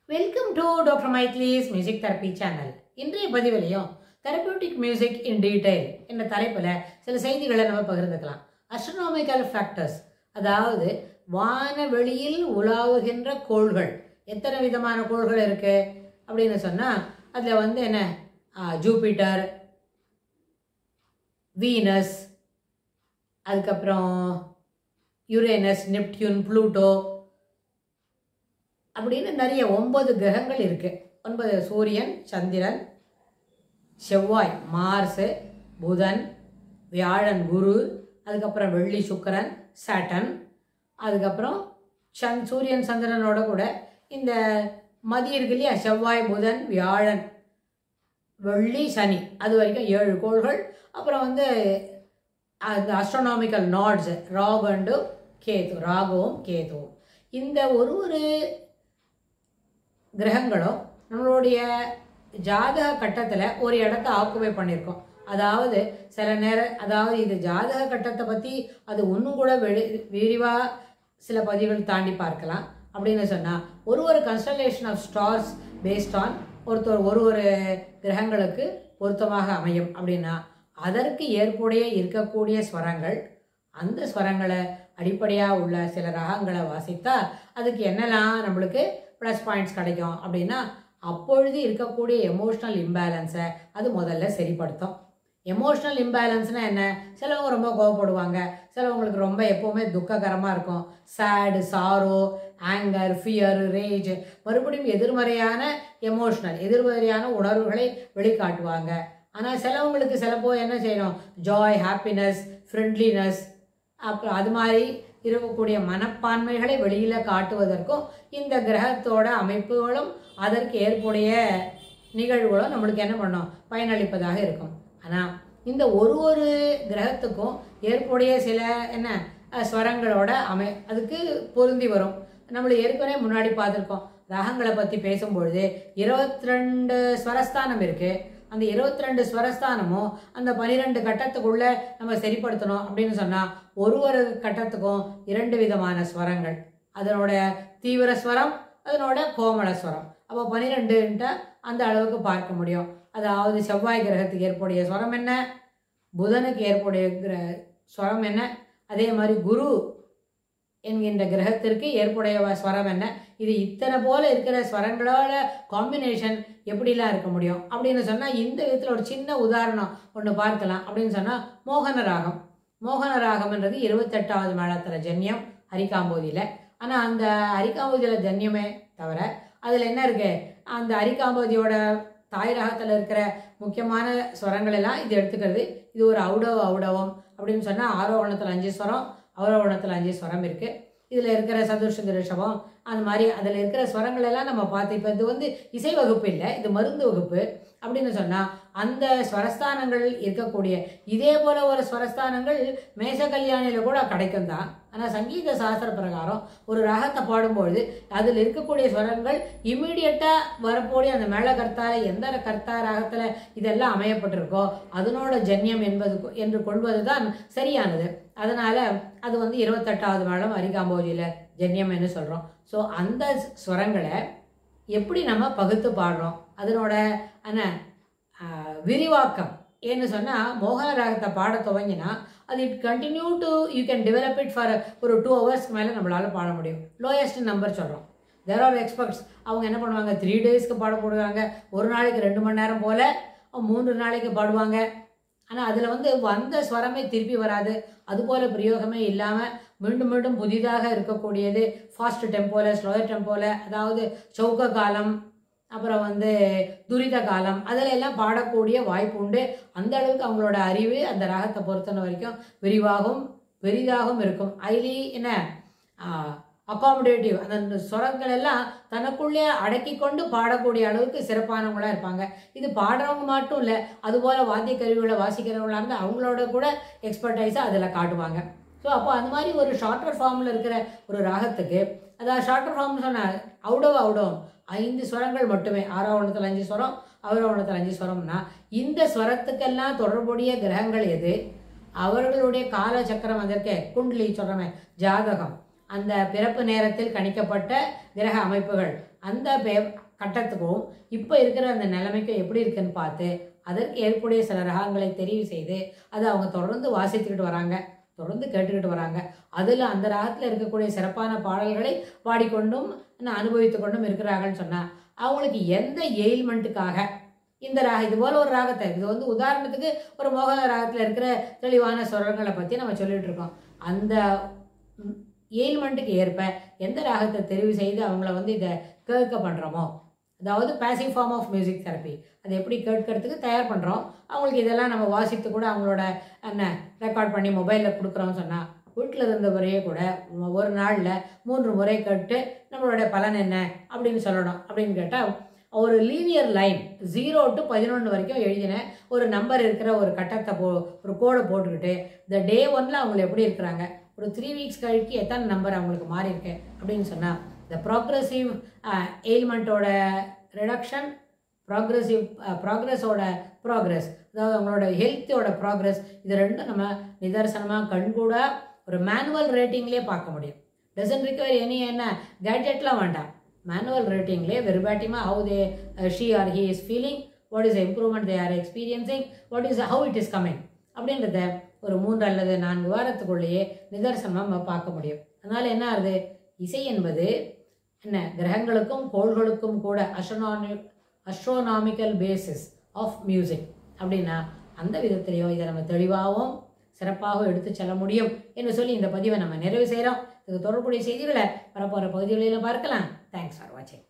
Welcome to doctor Mythili's music therapy channel. இன்றைய பதிவிலையும் therapeutic music in detail என்ற தலைப்பில் சில செய்திகளை நம்ம பகிர்ந்துக்கலாம். அஸ்ட்ரோனாமிக்கல் ஃபேக்டர்ஸ், அதாவது வானவெளியில் உலாவுகின்ற கோள்கள். எத்தனை விதமான கோள்கள் இருக்குது அப்படின்னு சொன்னால் அதில் என்ன ஜூபிட்டர், வீனஸ், அதுக்கப்புறம் யுரேனஸ், நெப்டியூன், ப்ளூட்டோ அப்படின்னு நிறைய 9 கிரகங்கள் இருக்குது. 9: சூரியன், சந்திரன், செவ்வாய், மார்ஸு, புதன், வியாழன், குரு, அதுக்கப்புறம் வெள்ளி, சுக்கிரன், சாட்டன், அதுக்கப்புறம் சூரியன் சந்திரனோட கூட இந்த மதியம் இருக்கு இல்லையா, செவ்வாய், புதன், வியாழன், வெள்ளி, சனி, அது வரைக்கும் 7 கோள்கள். அப்புறம் அந்த astronomical nodes Rahu and Ketu, ராகுவும் கேதுவும். இந்த ஒரு கிரகங்களும் நம்மளுடைய ஜாதக கட்டத்தில் ஒரு இடத்த ஆக்குபை பண்ணியிருக்கோம். அதாவது சில நேரம், அதாவது இது ஜாதக கட்டத்தை பற்றி அது ஒன்றும் கூட விரிவாக சில பதிவுகள் தாண்டி பார்க்கலாம். அப்படின்னு சொன்னால் ஒரு constellation of stars based on ஒரு கிரகங்களுக்கு பொருத்தமாக அமையும். அப்படின்னா அதற்கு ஏற்புடைய இருக்கக்கூடிய ஸ்வரங்கள், அந்த ஸ்வரங்களை அடிப்படையாக உள்ள சில ரகங்களை வாசித்தா அதுக்கு என்னெல்லாம் நம்மளுக்கு ப்ளஸ் பாயிண்ட்ஸ் கிடைக்கும் அப்படின்னா, அப்பொழுது இருக்கக்கூடிய எமோஷ்னல் இம்பேலன்ஸை அது முதல்ல சரிப்படுத்தும். எமோஷ்னல் இம்பேலன்ஸ்னால் என்ன? சிலவங்க ரொம்ப கோவப்படுவாங்க, சிலவங்களுக்கு ரொம்ப எப்போவுமே துக்ககரமாக இருக்கும். சேடு, சாரோ, ஆங்கர், ஃபியர், ரேஜ், மறுபடியும் எதிர்மறையான எதிர்மறையான உணர்வுகளை வெளிக்காட்டுவாங்க. ஆனால் சிலவங்களுக்கு சிலப்போ என்ன செய்யணும், ஜாய், ஹாப்பினஸ், ஃப்ரெண்ட்லினஸ், அப்புறம் அது மாதிரி இருக்கக்கூடிய மனப்பான்மைகளை வெளியில் காட்டுவதற்கும் இந்த கிரகத்தோட அமைப்புகளும் அதற்கு ஏற்புடைய நிகழ்வுகளும் நம்மளுக்கு என்ன பண்ணோம், பயனளிப்பதாக இருக்கும். ஆனால் இந்த ஒரு கிரகத்துக்கும் ஏற்புடைய சில ஸ்வரங்களோட அதுக்கு பொருந்தி வரும். நம்மளை ஏற்கனவே முன்னாடி பார்த்துருக்கோம். ராகங்களை பற்றி பேசும்பொழுது 22 ஸ்வரஸ்தானம் இருக்குது. அந்த 22 ஸ்வரஸ்தானமும் அந்த 12 கட்டத்துக்குள்ளே நம்ம சரிப்படுத்தணும். அப்படின்னு சொன்னால் ஒரு கட்டத்துக்கும் 2 விதமான ஸ்வரங்கள், அதனோட தீவிர ஸ்வரம், அதனோட கோமள ஸ்வரம். அப்போ 12ன்ட்டு அந்த அளவுக்கு பார்க்க முடியும். அதாவது செவ்வாய் கிரகத்துக்கு ஏற்புடைய ஸ்வரம் என்ன, புதனுக்கு ஏற்புடைய ஸ்வரம் என்ன, அதே மாதிரி குரு என்கின்ற கிரகத்திற்கு ஏற்புடைய ஸ்வரம் என்ன. இது இத்தனை போல இருக்கிற ஸ்வரங்களோட காம்பினேஷன் எப்படிலாம் இருக்க முடியும் அப்படின்னு சொன்னால், இந்த விதத்தில் ஒரு சின்ன உதாரணம் ஒன்று பார்க்கலாம். அப்படின்னு சொன்னால் மோகன ராகம்ன்றது 28வது மேளத்தில் ஜன்யம் ஹரிகாம்போதியில். ஆனால் அந்த ஹரிகாம்போதியில் ஜன்யமே தவிர அதில் என்ன இருக்கு, அந்த ஹரிகாம்போதியோட தாய் ராகத்தில் இருக்கிற முக்கியமான ஸ்வரங்கள் எல்லாம் இது எடுத்துக்கிறது. இது ஒரு ஔடவம் அப்படின்னு சொன்னால் ஆரோகணத்தில் 5 ஸ்வரம், அவரோகணத்தில் 5 ஸ்வரம் இருக்குது. இதில் இருக்கிற சதுர்ஷதி ரிஷபம், அந்த மாதிரி அதில் இருக்கிற ஸ்வரங்கள் எல்லாம் நம்ம பார்த்து, இப்போ இது இசை வகுப்பு இல்லை, இது மருந்து வகுப்பு. அப்படின்னு சொன்னால் அந்த ஸ்வரஸ்தானங்கள் இருக்கக்கூடிய இதே போல ஒரு ஸ்வரஸ்தானங்கள் மேஷ கல்யாணியில் கூட கிடைக்கும் தான். ஆனால் சங்கீத சாஸ்திர பிரகாரம் ஒரு ராகத்தை பாடும்பொழுது அதில் இருக்கக்கூடிய ஸ்வரங்கள் இம்மீடியட்டாக வரக்கூடிய அந்த மேளகர்த்தால எந்த கர்த்தா ராகத்தில் இதெல்லாம் அமையப்பட்டிருக்கோ அதனோட ஜன்யம் என்று கொள்வது தான் சரியானது. அதனால் அது 28வது மேளம் ஹரிகாம்போதியில் ஜன்யம் என்று சொல்கிறோம். ஸோ அந்த ஸ்வரங்களை எப்படி நம்ம பகுத்து பாடுறோம், அதனோட விரிவாக்கம் ஏன்னு சொன்னால், மோகன ராகத்தை பாட துவங்கினா அது continue to you can develop it for ஒரு 2 ஹவர்ஸ்க்கு மேலே நம்மளால் பாட முடியும். லோயஸ்ட் நம்பர் சொல்கிறோம். There are experts. அவங்க என்ன பண்ணுவாங்க, 3 டேஸ்க்கு பாட போடுவாங்க, ஒரு நாளைக்கு 2 மணி நேரம் போல், 3 நாளைக்கு பாடுவாங்க. ஆனால் அதில் வந்த ஸ்வரமே திருப்பி வராது. அதுபோல் பிரயோகமே இல்லாமல் மீண்டும் புதிதாக இருக்கக்கூடியது ஃபாஸ்ட் டெம்போவில், ஸ்லோயர் டெம்போவில், அதாவது சௌக்க காலம், அப்புறம் துரித காலம், அதில் எல்லாம் பாடக்கூடிய வாய்ப்பு உண்டு. அந்த அளவுக்கு அவங்களோட அறிவு அந்த ராகத்தை பொறுத்தன வரைக்கும் பெரிதாகவும் இருக்கும். Highly accommodative. அந்த ஸ்வரங்கள் எல்லாம் தனக்குள்ளே அடக்கி கொண்டு பாடக்கூடிய அளவுக்கு சிறப்பானவங்களாக இருப்பாங்க. இது பாடுறவங்க மட்டும் இல்லை, அதுபோல் வாத்திய கருவிகளை வாசிக்கிறவங்களாக இருந்தால் அவங்களோட கூட எக்ஸ்பர்டைஸாக அதில் காட்டுவாங்க. ஸோ அப்போ அந்த மாதிரி ஒரு ஷார்ட்டர் ஃபார்மில் இருக்கிற ஒரு ராகத்துக்கு, அதாவது ஷார்ட்டர் ஃபார்ம்னு சொன்னால் ஔடவம் 5 ஸ்வரங்கள் மட்டுமே. ஆரோகணத்தில் 5 ஸ்வரம், அவரோகணத்தில் 5 ஸ்வரம்னா இந்த ஸ்வரத்துக்கெல்லாம் தொடர்புடைய கிரகங்கள் எது, அவர்களுடைய காலச்சக்கரம் அதற்கு குண்டலி சொல்கிறோமே ஜாதகம், அந்த பிறப்பு நேரத்தில் கணிக்கப்பட்ட கிரக அமைப்புகள் அந்த கட்டத்துக்கும் இப்போ இருக்கிற அந்த நிலைமைக்கும் எப்படி இருக்குன்னு பார்த்து அதற்கு ஏற்புடைய சில ரகங்களை தெரிவு செய்து அதை அவங்க தொடர்ந்து வாசித்துக்கிட்டு வராங்க, தொடர்ந்து கேட்டுக்கிட்டு வராங்க. அதில் அந்த ராகத்தில் இருக்கக்கூடிய சிறப்பான பாடல்களை பாடிக்கொண்டும் அனுபவித்து கொண்டும் இருக்கிறாங்கன்னு சொன்னால் அவங்களுக்கு எந்த எயில்மெண்ட்டுக்காக இந்த ராகம் இது போல் ஒரு ராகத்தை இது வந்து உதாரணத்துக்கு ஒரு மோகன ராகத்தில் இருக்கிற தெளிவான சுரங்களை பற்றி நம்ம சொல்லிட்டு இருக்கோம். அந்த எயில்மெண்ட்டுக்கு ஏற்ப எந்த ராகத்தை தெரிவு செய்து அவங்கள வந்து இதை கேட்க பண்ணுறோமோ, அதாவது passive form of music therapy, அதை எப்படி கேட்கறதுக்கு தயார் பண்ணுறோம். அவங்களுக்கு இதெல்லாம் நம்ம வாசித்து கூட அவங்களோட ரெக்கார்ட் பண்ணி மொபைலில் கொடுக்குறோம்னு சொன்னால் வீட்டில் இருந்தவரையே கூட ஒரு நாளில் 3 முறை கேட்டு நம்மளோட பலன் என்ன அப்படின்னு சொல்லணும். அப்படின்னு கேட்டால் ஒரு லீனியர் லைன் 0 to 11 வரைக்கும் எழுதின ஒரு நம்பர் இருக்கிற ஒரு கட்டத்தை ஒரு கோடை போட்டுக்கிட்டு இந்த டே 1ல் அவங்க எப்படி இருக்கிறாங்க, ஒரு 3 வீக்ஸ் கழிச்சு எத்தனை நம்பர் அவங்களுக்கு மாறி இருக்கு அப்படின்னு சொன்னால் இந்த ப்ராக்ரெசிவ் எயில்மெண்ட்டோட ரிடக்ஷன், ப்ராக்ரெஸோட ப்ராக்ரெஸ், அதாவது அவங்களோட ஹெல்த்தோட ப்ராக்ரெஸ், இது ரெண்டும் நம்ம நிதர்சனமாக கண்கூட ஒரு மேனுவல் ரேட்டிங்லேயே பார்க்க முடியும். டசன்ட் ரிக்வயர் என்ன கேட்ஜெட்லாம் வேண்டாம், மேனுவல் ரேட்டிங்லேயே வெறுபாட்டியமாக how they she or he is feeling, what is improvement they are experiencing, what is how it is coming அப்படின்றத ஒரு 3 அல்லது 4 வாரத்துக்குள்ளேயே நிதர்சனமாக நம்ம பார்க்க முடியும். அதனால் என்ன ஆகுது, இசை என்பது என்ன கிரகங்களுக்கும் கோள்களுக்கும் கூட அஸ்ட்ரோனாமிக்கல் பேசிஸ் ஆஃப் மியூசிக் அப்படின்னா அந்த விதத்திலையும் இதை நம்ம தெளிவாகவும் சிறப்பாகவும் எடுத்து செல்ல முடியும் என்று சொல்லி இந்த பதிவை நம்ம நிறைவு செய்கிறோம். இதுக்கு தொடர்புடைய செய்திகளை வரப்போகிற பகுதிகளில் பார்க்கலாம். தேங்க்ஸ் ஃபார் வாட்சிங்.